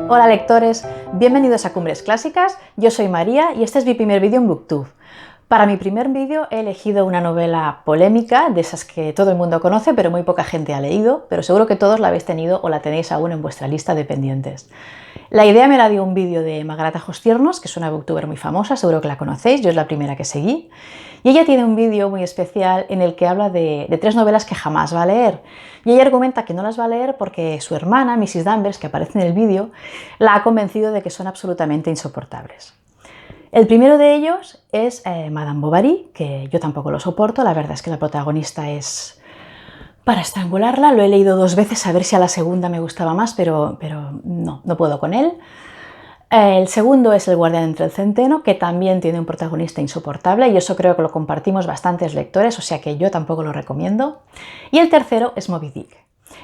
Hola lectores, bienvenidos a Cumbres Clásicas, yo soy María y este es mi primer vídeo en Booktube. Para mi primer vídeo he elegido una novela polémica, de esas que todo el mundo conoce pero muy poca gente ha leído, pero seguro que todos la habéis tenido o la tenéis aún en vuestra lista de pendientes. La idea me la dio un vídeo de Magrata Jostiernos, que es una booktuber muy famosa, seguro que la conocéis, yo es la primera que seguí. Y ella tiene un vídeo muy especial en el que habla de 3 novelas que jamás va a leer. Y ella argumenta que no las va a leer porque su hermana, Mrs. Danvers, que aparece en el vídeo, la ha convencido de que son absolutamente insoportables. El primero de ellos es Madame Bovary, que yo tampoco lo soporto, la verdad es que la protagonista es para estrangularla. Lo he leído 2 veces a ver si a la segunda me gustaba más, pero no puedo con él. El segundo es El guardián entre el centeno, que también tiene un protagonista insoportable y eso creo que lo compartimos bastantes lectores, o sea que yo tampoco lo recomiendo. Y el tercero es Moby Dick.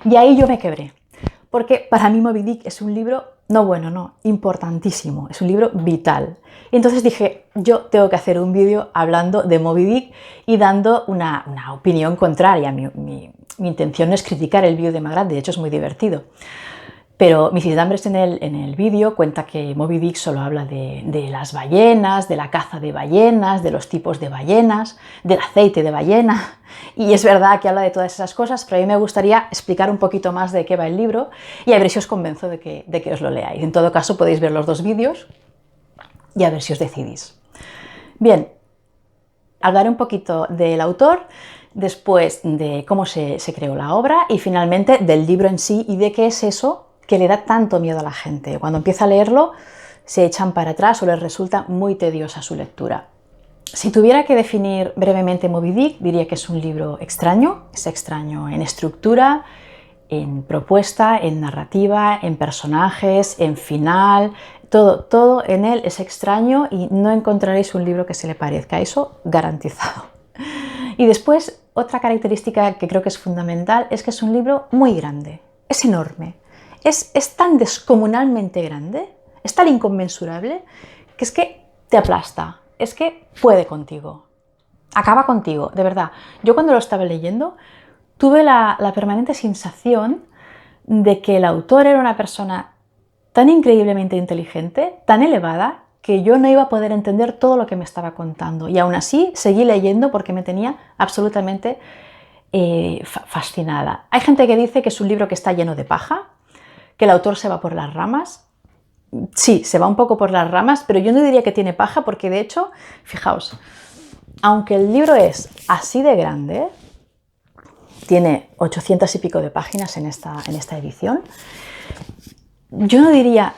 Y ahí yo me quebré, porque para mí Moby Dick es un libro, importantísimo, es un libro vital. Y entonces dije, yo tengo que hacer un vídeo hablando de Moby Dick y dando una opinión contraria. Mi intención no es criticar el vídeo de Magrat, de hecho es muy divertido. Pero Mrs. Danvers en el vídeo cuenta que Moby Dick solo habla de las ballenas, de la caza de ballenas, de los tipos de ballenas, del aceite de ballena. Y es verdad que habla de todas esas cosas, pero a mí me gustaría explicar un poquito más de qué va el libro y a ver si os convenzo de que os lo leáis. En todo caso podéis ver los 2 vídeos y a ver si os decidís. Bien, hablaré un poquito del autor, después de cómo se creó la obra y finalmente del libro en sí y de qué es eso que le da tanto miedo a la gente. Cuando empieza a leerlo se echan para atrás o les resulta muy tediosa su lectura. Si tuviera que definir brevemente Moby Dick, diría que es un libro extraño. Es extraño en estructura, en propuesta, en narrativa, en personajes, en final. Todo en él es extraño y no encontraréis un libro que se le parezca, eso garantizado. Y después, otra característica que creo que es fundamental es que es un libro muy grande, es enorme. Es tan descomunalmente grande, es tan inconmensurable, que es que te aplasta, es que puede contigo, acaba contigo, de verdad. Yo cuando lo estaba leyendo tuve la permanente sensación de que el autor era una persona tan increíblemente inteligente, tan elevada, que yo no iba a poder entender todo lo que me estaba contando. Y aún así seguí leyendo porque me tenía absolutamente fascinada. Hay gente que dice que es un libro que está lleno de paja, que el autor se va por las ramas. Sí, se va un poco por las ramas, pero yo no diría que tiene paja porque de hecho, fijaos, aunque el libro es así de grande, tiene 800 y pico de páginas en esta edición, yo no diría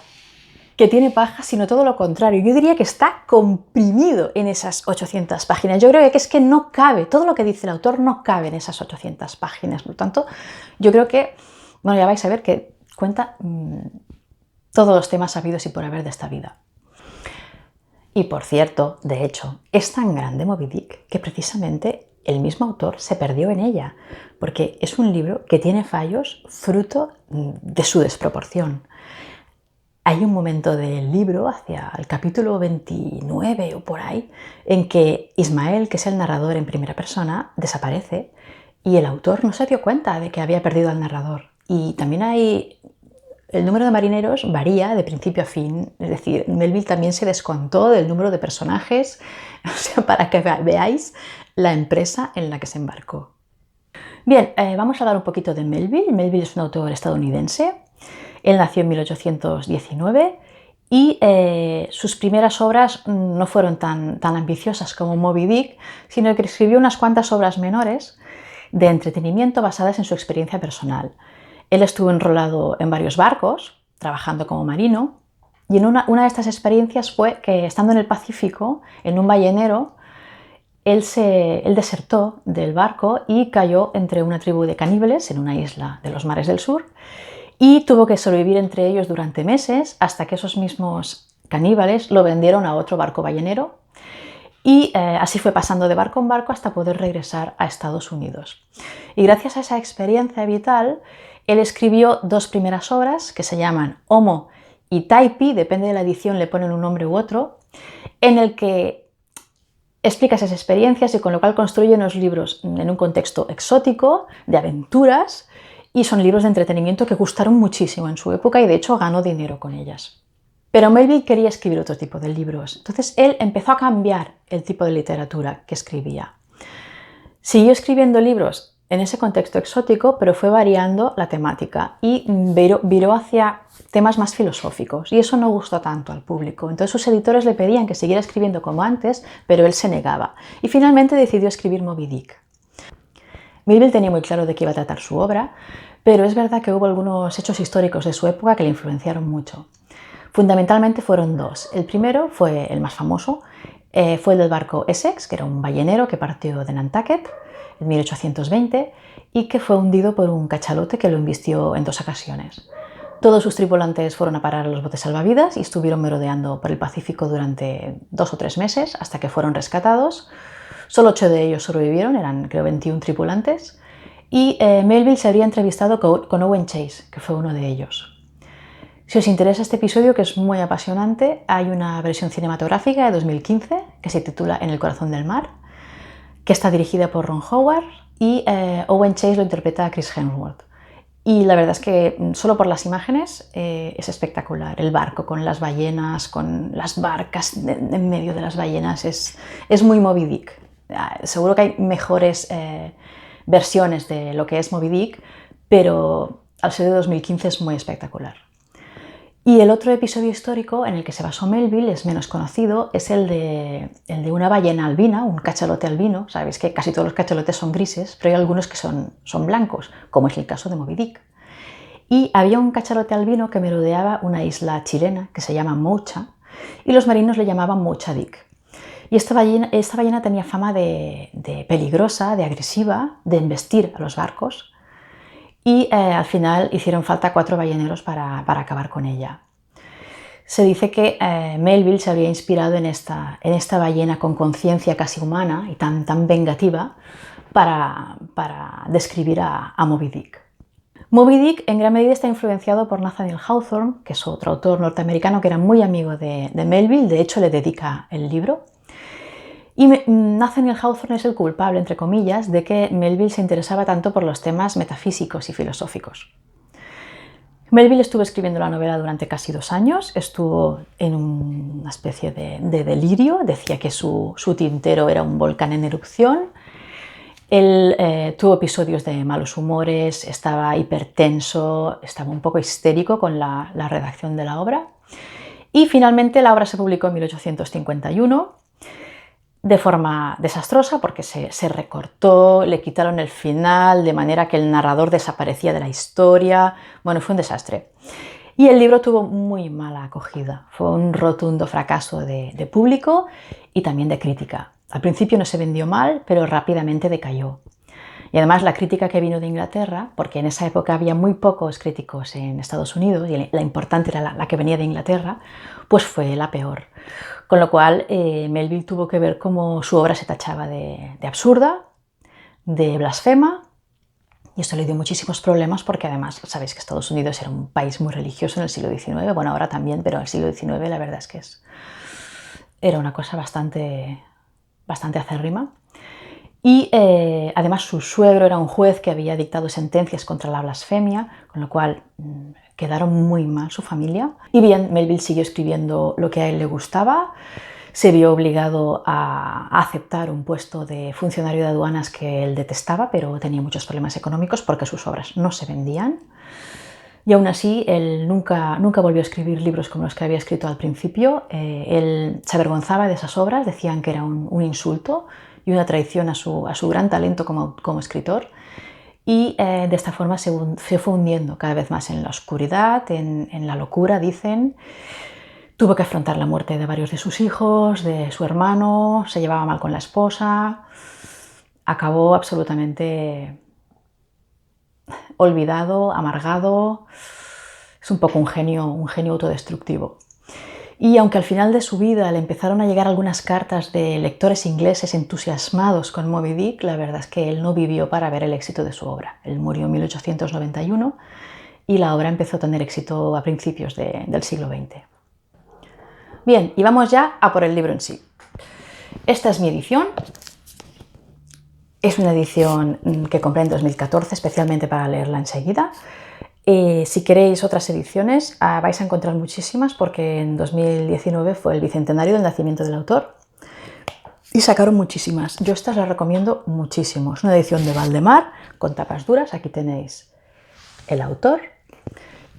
que tiene paja, sino todo lo contrario. Yo diría que está comprimido en esas 800 páginas. Yo creo que es que no cabe, todo lo que dice el autor no cabe en esas 800 páginas. Por lo tanto, yo creo que, bueno, ya vais a ver que cuenta todos los temas habidos y por haber de esta vida. Y por cierto, de hecho, es tan grande Moby Dick que precisamente el mismo autor se perdió en ella, porque es un libro que tiene fallos fruto de su desproporción. Hay un momento del libro, hacia el capítulo 29 o por ahí, en que Ismael, que es el narrador en primera persona, desaparece y el autor no se dio cuenta de que había perdido al narrador. Y también el número de marineros varía de principio a fin, es decir, Melville también se descontó del número de personajes, o sea, para que veáis la empresa en la que se embarcó. Bien, vamos a hablar un poquito de Melville. Melville es un autor estadounidense. Él nació en 1819 y sus primeras obras no fueron tan ambiciosas como Moby Dick, sino que escribió unas cuantas obras menores de entretenimiento basadas en su experiencia personal. Él estuvo enrolado en varios barcos, trabajando como marino, y en una de estas experiencias fue que, estando en el Pacífico, en un ballenero, él desertó del barco y cayó entre una tribu de caníbales en una isla de los mares del sur y tuvo que sobrevivir entre ellos durante meses hasta que esos mismos caníbales lo vendieron a otro barco ballenero y así fue pasando de barco en barco hasta poder regresar a Estados Unidos. Y gracias a esa experiencia vital, él escribió 2 primeras obras que se llaman Homo y Taipi, depende de la edición le ponen un nombre u otro, en el que explica esas experiencias y con lo cual construye unos libros en un contexto exótico, de aventuras y son libros de entretenimiento que gustaron muchísimo en su época y de hecho ganó dinero con ellas. Pero Melville quería escribir otro tipo de libros, entonces él empezó a cambiar el tipo de literatura que escribía. Siguió escribiendo libros en ese contexto exótico, pero fue variando la temática y viró hacia temas más filosóficos, y eso no gustó tanto al público. Entonces sus editores le pedían que siguiera escribiendo como antes, pero él se negaba, y finalmente decidió escribir Moby Dick. Melville tenía muy claro de qué iba a tratar su obra, pero es verdad que hubo algunos hechos históricos de su época que le influenciaron mucho. Fundamentalmente fueron dos. El primero fue el más famoso, fue el del barco Essex, que era un ballenero que partió de Nantucket en 1820 y que fue hundido por un cachalote que lo embistió en 2 ocasiones. Todos sus tripulantes fueron a parar a los botes salvavidas y estuvieron merodeando por el Pacífico durante 2 o 3 meses hasta que fueron rescatados. Solo 8 de ellos sobrevivieron, eran creo 21 tripulantes, y Melville se había entrevistado con Owen Chase, que fue uno de ellos. Si os interesa este episodio, que es muy apasionante, hay una versión cinematográfica de 2015 que se titula En el corazón del mar, que está dirigida por Ron Howard y Owen Chase lo interpreta a Chris Hemsworth. Y la verdad es que solo por las imágenes es espectacular. El barco con las ballenas, con las barcas en medio de las ballenas, es muy Moby Dick. Seguro que hay mejores versiones de lo que es Moby Dick, pero al ser de 2015 es muy espectacular. Y el otro episodio histórico en el que se basó Melville es menos conocido, es el de una ballena albina, un cachalote albino. Sabéis que casi todos los cachalotes son grises, pero hay algunos que son blancos, como es el caso de Moby Dick. Y había un cachalote albino que merodeaba una isla chilena que se llama Mocha, y los marinos le llamaban Mocha Dick. Y esta ballena tenía fama de peligrosa, de agresiva, de embestir a los barcos. Y al final hicieron falta 4 balleneros para acabar con ella. Se dice que Melville se había inspirado en esta ballena con conciencia casi humana y tan vengativa para describir a Moby Dick. Moby Dick en gran medida está influenciado por Nathaniel Hawthorne, que es otro autor norteamericano que era muy amigo de Melville, de hecho le dedica el libro. Y Nathaniel Hawthorne es el culpable, entre comillas, de que Melville se interesaba tanto por los temas metafísicos y filosóficos. Melville estuvo escribiendo la novela durante casi 2 años, estuvo en una especie de delirio, decía que su tintero era un volcán en erupción. Él tuvo episodios de malos humores, estaba hipertenso, estaba un poco histérico con la redacción de la obra. Y finalmente la obra se publicó en 1851. De forma desastrosa porque se recortó, le quitaron el final de manera que el narrador desaparecía de la historia. Bueno, fue un desastre. Y el libro tuvo muy mala acogida. Fue un rotundo fracaso de público y también de crítica. Al principio no se vendió mal, pero rápidamente decayó. Y además la crítica que vino de Inglaterra, porque en esa época había muy pocos críticos en Estados Unidos y la importante era la que venía de Inglaterra, pues fue la peor. Con lo cual Melville tuvo que ver cómo su obra se tachaba de absurda, de blasfema, y esto le dio muchísimos problemas porque además sabéis que Estados Unidos era un país muy religioso en el siglo XIX, bueno ahora también, pero en el siglo XIX la verdad es que era una cosa bastante acérrima. Y además su suegro era un juez que había dictado sentencias contra la blasfemia, con lo cual quedaron muy mal su familia. Y bien, Melville siguió escribiendo lo que a él le gustaba, se vio obligado a aceptar un puesto de funcionario de aduanas que él detestaba, pero tenía muchos problemas económicos porque sus obras no se vendían. Y aún así, él nunca volvió a escribir libros como los que había escrito al principio. Él se avergonzaba de esas obras, decían que era un insulto y una traición a su gran talento como escritor. Y de esta forma se fue hundiendo cada vez más en la oscuridad, en la locura, dicen. Tuvo que afrontar la muerte de varios de sus hijos, de su hermano, se llevaba mal con la esposa. Acabó absolutamente olvidado, amargado. Es un poco un genio autodestructivo. Y aunque al final de su vida le empezaron a llegar algunas cartas de lectores ingleses entusiasmados con Moby Dick, la verdad es que él no vivió para ver el éxito de su obra. Él murió en 1891 y la obra empezó a tener éxito a principios del siglo XX. Bien, y vamos ya a por el libro en sí. Esta es mi edición. Es una edición que compré en 2014, especialmente para leerla enseguida. Si queréis otras ediciones, vais a encontrar muchísimas, porque en 2019 fue el bicentenario del nacimiento del autor y sacaron muchísimas. Yo estas las recomiendo muchísimo. Es una edición de Valdemar con tapas duras. Aquí tenéis el autor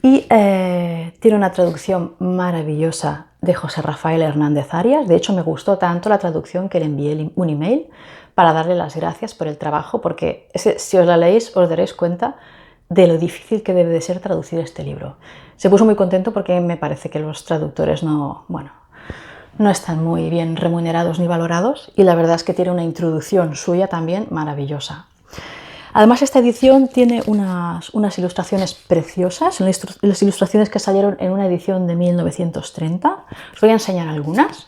y tiene una traducción maravillosa de José Rafael Hernández Arias. De hecho, me gustó tanto la traducción que le envié un email para darle las gracias por el trabajo, porque si os la leéis os daréis cuenta de lo difícil que debe de ser traducir este libro. Se puso muy contento porque me parece que los traductores no están muy bien remunerados ni valorados, y la verdad es que tiene una introducción suya también maravillosa. Además, esta edición tiene unas ilustraciones preciosas, las ilustraciones que salieron en una edición de 1930. Os voy a enseñar algunas.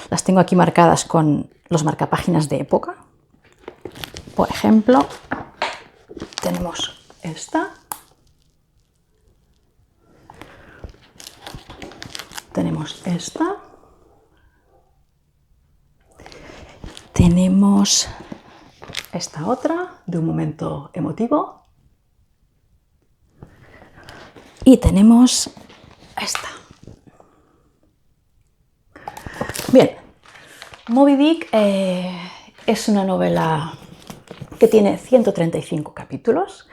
Las tengo aquí marcadas con los marcapáginas de época. Por ejemplo, tenemos esta. Tenemos esta. Tenemos esta otra, de un momento emotivo. Y tenemos esta. Bien, Moby Dick es una novela que tiene 135 capítulos,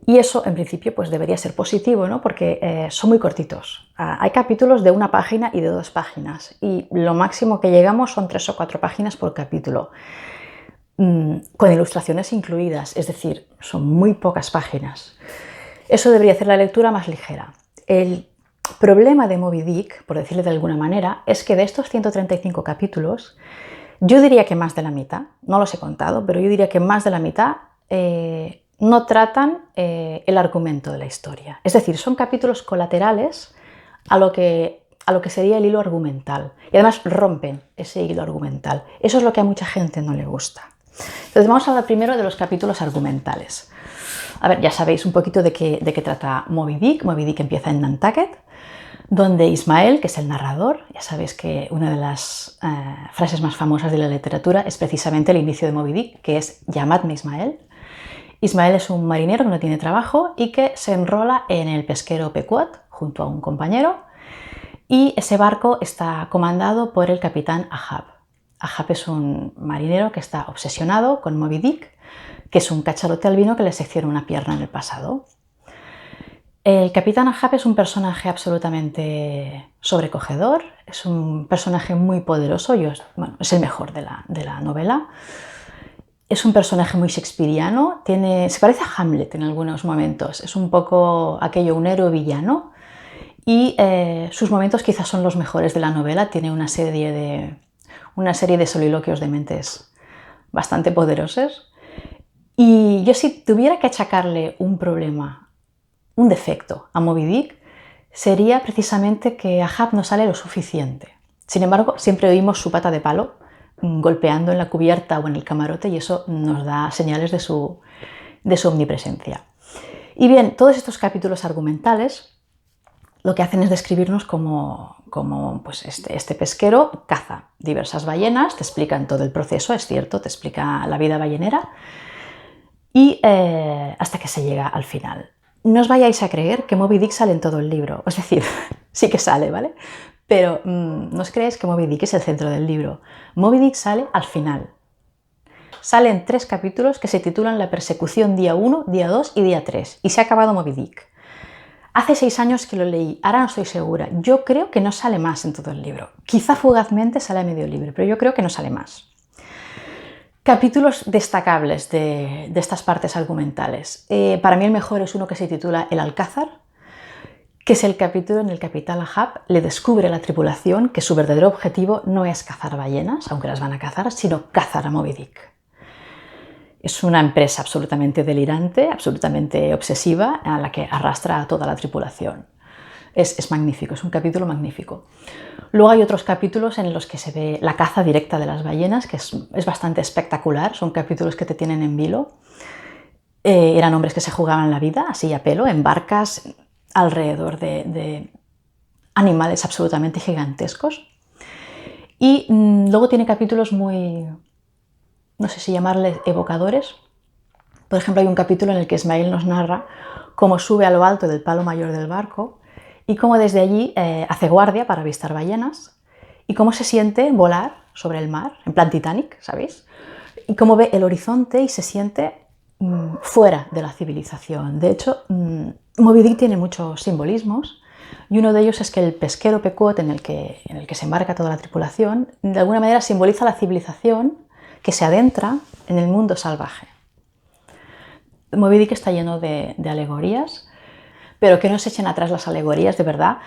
y eso en principio pues debería ser positivo, ¿no? Porque son muy cortitos. Hay capítulos de 1 página y de 2 páginas, y lo máximo que llegamos son 3 o 4 páginas por capítulo, con ilustraciones incluidas, es decir, son muy pocas páginas. Eso debería hacer la lectura más ligera. El problema de Moby Dick, por decirlo de alguna manera, es que de estos 135 capítulos, yo diría que más de la mitad, no los he contado, pero yo diría que más de la mitad no tratan el argumento de la historia. Es decir, son capítulos colaterales a lo que sería el hilo argumental, y además rompen ese hilo argumental. Eso es lo que a mucha gente no le gusta. Entonces vamos a hablar primero de los capítulos argumentales. A ver, ya sabéis un poquito de qué trata Moby Dick. Moby Dick empieza en Nantucket, donde Ismael, que es el narrador, ya sabéis que una de las frases más famosas de la literatura es precisamente el inicio de Moby Dick, que es «Llamadme Ismael». Ismael es un marinero que no tiene trabajo y que se enrola en el pesquero Pequot junto a un compañero, y ese barco está comandado por el capitán Ahab. Ahab es un marinero que está obsesionado con Moby Dick, que es un cachalote albino que le secciona una pierna en el pasado. El capitán Ahab es un personaje absolutamente sobrecogedor, es un personaje muy poderoso, es el mejor de la novela. Es un personaje muy shakespeariano, se parece a Hamlet en algunos momentos, es un poco aquello, un héroe villano, y sus momentos quizás son los mejores de la novela. Tiene una serie de soliloquios de mentes bastante poderosos. Y yo, si tuviera que achacarle un problema, un defecto a Moby Dick, sería precisamente que Ahab no sale lo suficiente. Sin embargo, siempre oímos su pata de palo golpeando en la cubierta o en el camarote, y eso nos da señales de su omnipresencia. Y bien, todos estos capítulos argumentales lo que hacen es describirnos cómo pues este pesquero caza diversas ballenas, te explican todo el proceso, es cierto, te explica la vida ballenera, y hasta que se llega al final. No os vayáis a creer que Moby Dick sale en todo el libro, es decir, sí que sale, ¿vale? Pero no os creáis que Moby Dick es el centro del libro. Moby Dick sale al final. Salen 3 capítulos que se titulan La persecución día 1, día 2 y día 3, y se ha acabado Moby Dick. Hace 6 años que lo leí, ahora no estoy segura. Yo creo que no sale más en todo el libro. Quizá fugazmente sale a medio libro, pero yo creo que no sale más. Capítulos destacables de estas partes argumentales. Para mí el mejor es uno que se titula El Alcázar, que es el capítulo en el que el capitán Ahab le descubre a la tripulación que su verdadero objetivo no es cazar ballenas, aunque las van a cazar, sino cazar a Moby Dick. Es una empresa absolutamente delirante, absolutamente obsesiva, a la que arrastra a toda la tripulación. Es magnífico, es un capítulo magnífico. Luego hay otros capítulos en los que se ve la caza directa de las ballenas, que es bastante espectacular. Son capítulos que te tienen en vilo. Eran hombres que se jugaban la vida, así a pelo, en barcas, alrededor de animales absolutamente gigantescos. Y luego tiene capítulos muy no sé si llamarles evocadores. Por ejemplo, hay un capítulo en el que Ismael nos narra cómo sube a lo alto del palo mayor del barco y cómo desde allí hace guardia para avistar ballenas y cómo se siente volar sobre el mar, en plan Titanic, ¿sabéis? Y cómo ve el horizonte y se siente fuera de la civilización. De hecho, Moby Dick tiene muchos simbolismos y uno de ellos es que el pesquero Pequot en el que se embarca toda la tripulación, de alguna manera simboliza la civilización que se adentra en el mundo salvaje. Moby Dick está lleno de alegorías, pero que no se echen atrás las alegorías, de verdad.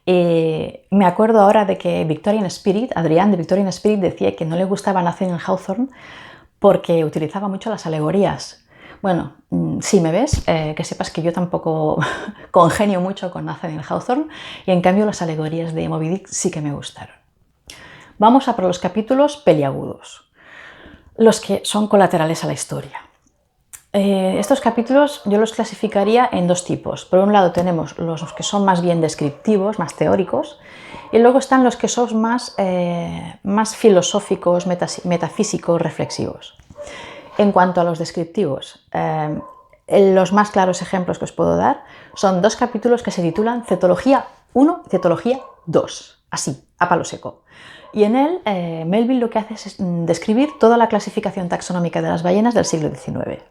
Me acuerdo ahora de que Victorian Spirit, Adrián de Victorian Spirit, decía que no le gustaba Nathaniel Hawthorne porque utilizaba mucho las alegorías. Bueno, si me ves, que sepas que yo tampoco congenio mucho con Nathaniel Hawthorne y en cambio las alegorías de Moby Dick sí que me gustaron. Vamos a por los capítulos peliagudos, los que son colaterales a la historia. Estos capítulos yo los clasificaría en dos tipos. Por un lado tenemos los que son más bien descriptivos, más teóricos, y luego están los que son más filosóficos, metafísicos, reflexivos. En cuanto a los descriptivos, los más claros ejemplos que os puedo dar son dos capítulos que se titulan Cetología 1 y Cetología 2, así, a palo seco. Y en él, Melville lo que hace es describir toda la clasificación taxonómica de las ballenas del siglo XIX.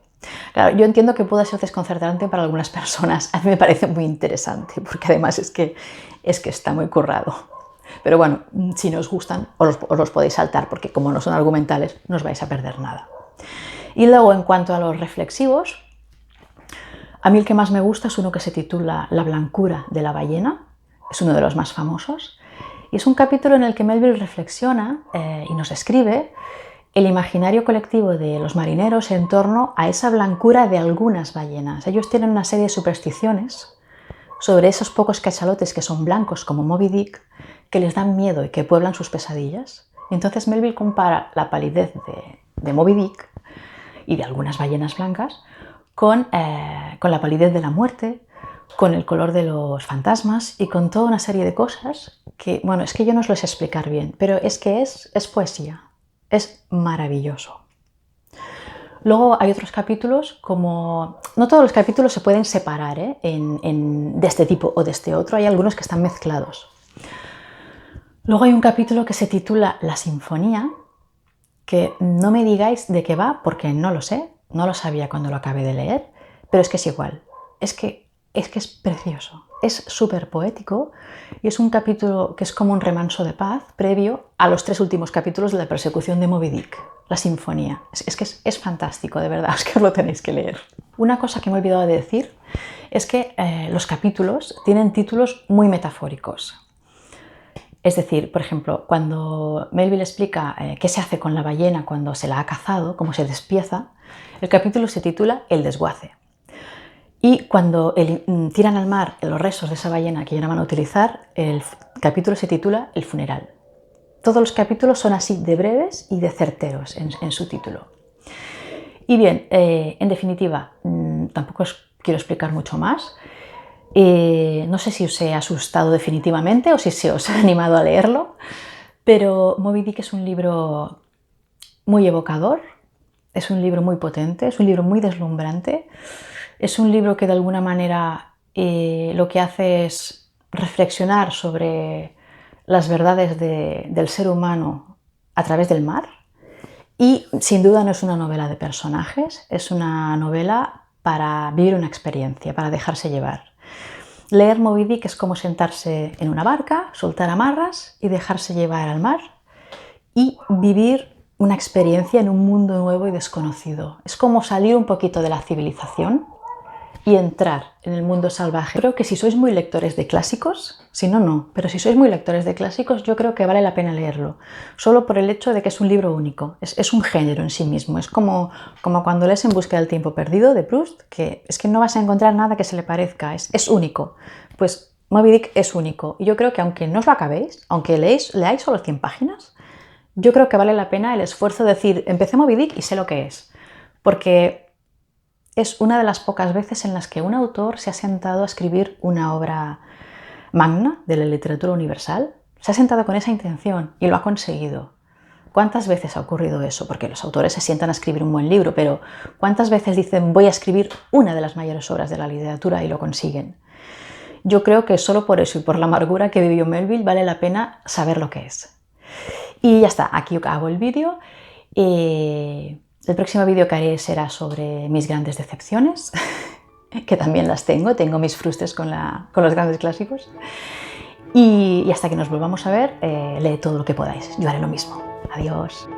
Claro, yo entiendo que pueda ser desconcertante para algunas personas, a mí me parece muy interesante, porque además es que está muy currado. Pero bueno, si no os gustan, os los podéis saltar, porque como no son argumentales, no os vais a perder nada. Y luego, en cuanto a los reflexivos, a mí el que más me gusta es uno que se titula La blancura de la ballena, es uno de los más famosos, y es un capítulo en el que Melville reflexiona y nos describe el imaginario colectivo de los marineros en torno a esa blancura de algunas ballenas. Ellos tienen una serie de supersticiones sobre esos pocos cachalotes que son blancos como Moby Dick, que les dan miedo y que pueblan sus pesadillas. Entonces Melville compara la palidez de Moby Dick y de algunas ballenas blancas con la palidez de la muerte, con el color de los fantasmas y con toda una serie de cosas que, bueno, es que yo no os lo sé explicar bien, pero es que es poesía. Es maravilloso. Luego hay otros capítulos, como no todos los capítulos se pueden separar de este tipo o de este otro, hay algunos que están mezclados. Luego hay un capítulo que se titula La Sinfonía, que no me digáis de qué va porque no lo sé, no lo sabía cuando lo acabé de leer, pero es que es igual, es que es precioso, es súper poético y es un capítulo que es como un remanso de paz previo a los 3 últimos capítulos de la persecución de Moby Dick, La Sinfonía. Es que es fantástico, de verdad, es que os lo tenéis que leer. Una cosa que me he olvidado de decir es que los capítulos tienen títulos muy metafóricos. Es decir, por ejemplo, cuando Melville explica qué se hace con la ballena cuando se la ha cazado, cómo se despieza, el capítulo se titula El desguace. Y cuando tiran al mar los restos de esa ballena que ya no van a utilizar, el capítulo se titula El funeral. Todos los capítulos son así de breves y de certeros en su título. Y bien, en definitiva, tampoco os quiero explicar mucho más. No sé si os he asustado definitivamente o si se os ha animado a leerlo, pero Moby Dick es un libro muy evocador, es un libro muy potente, es un libro muy deslumbrante, es un libro que de alguna manera lo que hace es reflexionar sobre las verdades del ser humano a través del mar y sin duda no es una novela de personajes, es una novela para vivir una experiencia, para dejarse llevar. Leer Moby Dick es como sentarse en una barca, soltar amarras y dejarse llevar al mar y vivir una experiencia en un mundo nuevo y desconocido. Es como salir un poquito de la civilización y entrar en el mundo salvaje. Creo que si sois muy lectores de clásicos, si no, no, pero si sois muy lectores de clásicos, yo creo que vale la pena leerlo, solo por el hecho de que es un libro único, es un género en sí mismo, es como cuando lees En busca del tiempo perdido de Proust, que es que no vas a encontrar nada que se le parezca, es único. Pues Moby Dick es único, y yo creo que aunque no os lo acabéis, aunque leáis solo 100 páginas, yo creo que vale la pena el esfuerzo de decir, empecé Moby Dick y sé lo que es, porque es una de las pocas veces en las que un autor se ha sentado a escribir una obra magna de la literatura universal. Se ha sentado con esa intención y lo ha conseguido. ¿Cuántas veces ha ocurrido eso? Porque los autores se sientan a escribir un buen libro, pero ¿cuántas veces dicen voy a escribir una de las mayores obras de la literatura y lo consiguen? Yo creo que solo por eso y por la amargura que vivió Melville vale la pena saber lo que es. Y ya está, aquí acabo el vídeo. El próximo vídeo que haré será sobre mis grandes decepciones, que también las tengo mis frustres con los grandes clásicos. Y hasta que nos volvamos a ver, leed todo lo que podáis. Yo haré lo mismo. Adiós.